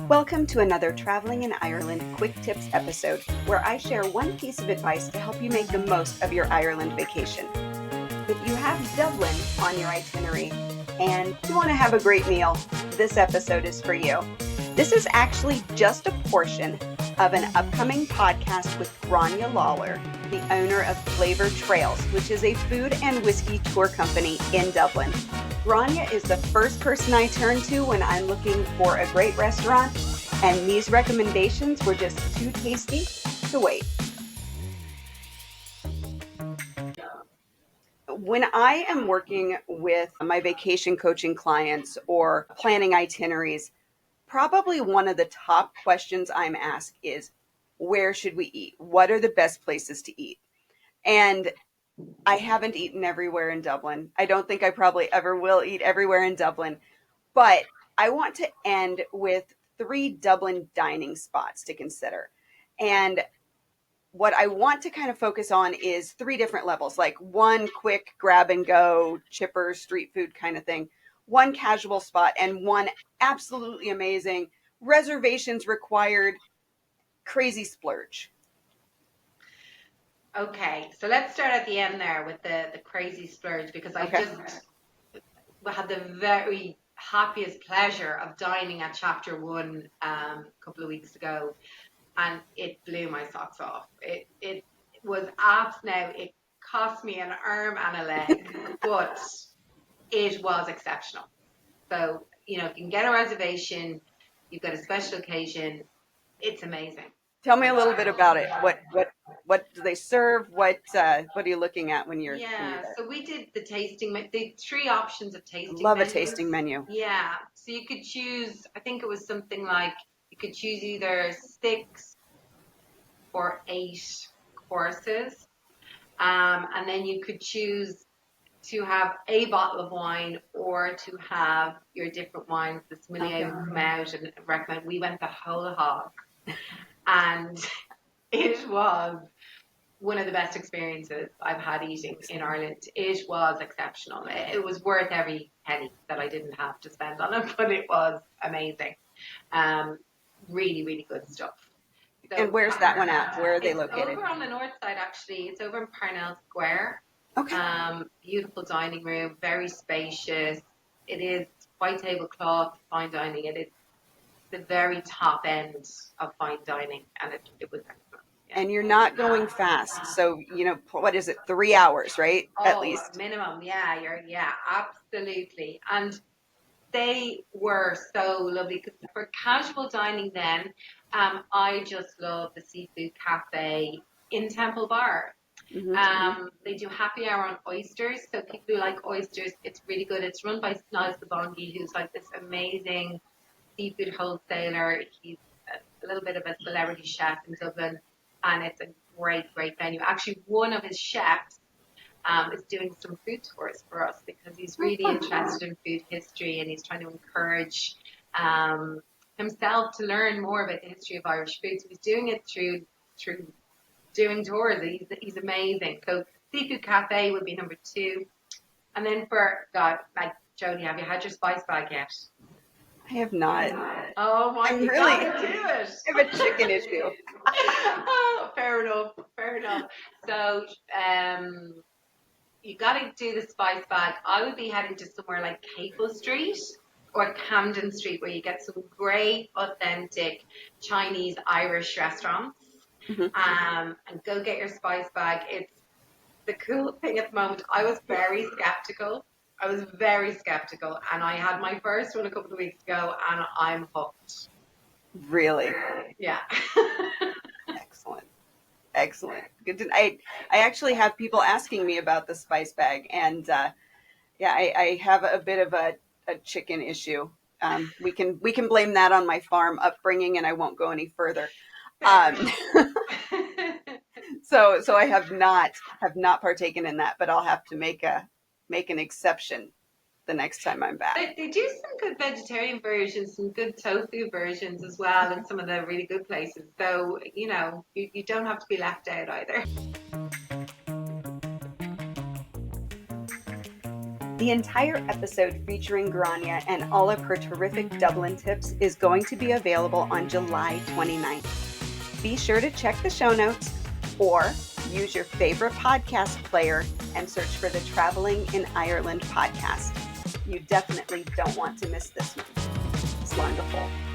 Welcome to another Traveling in Ireland Quick Tips episode, where I share one piece of advice to help you make the most of your Ireland vacation. If you have Dublin on your itinerary and you want to have a great meal, this episode is for you. This is actually just a portion of an upcoming podcast with Grania Lawler, the owner of Flavor Trails, which is a food and whiskey tour company in Dublin. Grania is the first person I turn to when I'm looking for a great restaurant, and these recommendations were just too tasty to wait. When I am working with my vacation coaching clients or planning itineraries, probably one of the top questions I'm asked is, where should we eat? What are the best places to eat? And I haven't eaten everywhere in Dublin. I don't think I probably ever will eat everywhere in Dublin. But I want to end with 3 Dublin dining spots to consider. And what I want to kind of focus on is 3 different levels, like one quick grab and go, chipper, street food kind of thing, one casual spot, and one absolutely amazing, reservations required, crazy splurge. Okay, so let's start at the end there with the crazy splurge, because I just had the very happiest pleasure of dining at Chapter 1 a couple of weeks ago, and it blew my socks off. It was apps now. It cost me an arm and a leg, but it was exceptional. So, you know, if you can get a reservation, you've got a special occasion, it's amazing. Tell me a little bit about it. What do they serve? What are you looking at when you're Yeah, there? so we did the tasting, the 3 options of tasting Love menus. a tasting menu. Yeah, so you could choose, I think it was something like, you could choose either 6 or 8 courses, and then you could choose to have a bottle of wine or to have your different wines. The sommelier would come out and recommend. We went the whole hog, and it was one of the best experiences I've had eating in Ireland. It was exceptional. It was worth every penny that I didn't have to spend on it, but it was amazing. Really, really good stuff. So, And where's that one at? Where are they located? Over on the north side, actually. It's over in Parnell Square. Okay. Beautiful dining room, very spacious. It is white tablecloth, fine dining. It is the very top end of fine dining, and it was excellent. Yeah. And you're not going fast. So, you know, what is it? 3 hours, right? At least. Minimum. Yeah, absolutely. And they were so lovely, because for casual dining then, I just love the seafood cafe in Temple Bar. They do happy hour on oysters, so people who like oysters, it's really good. It's run by Niles Bongi, who's like this amazing seafood wholesaler. He's a little bit of a celebrity chef in Dublin, and it's a great menu. Actually, one of his chefs is doing some food tours for us, because he's really interested in food history, and he's trying to encourage himself to learn more about the history of Irish food. So he's doing it through doing tours. He's amazing. So Seafood Cafe would be number 2. And then for God, like Jody, have you had your spice bag yet? I have not. Oh my God, really, do it. I have a chicken issue. Oh, fair enough. So you got to do the spice bag. I would be heading to somewhere like Capel Street or Camden Street, where you get some great, authentic Chinese, Irish restaurants. And go get your spice bag. It's the cool thing at the moment. I was very skeptical, and I had my first one a couple of weeks ago, and I'm hooked. Really? Yeah. Excellent. Good to, I actually have people asking me about the spice bag, and I have a bit of a chicken issue. We can blame that on my farm upbringing, and I won't go any further. So I have not partaken in that, but I'll have to make an exception the next time I'm back. They do some good vegetarian versions, some good tofu versions as well in some of the really good places. So, you know, you don't have to be left out either. The The entire episode featuring Grania and all of her terrific Dublin tips is going to be available on July 29th. Be sure to check the show notes or use your favorite podcast player and search for the Traveling in Ireland podcast. You definitely don't want to miss this one. It's wonderful.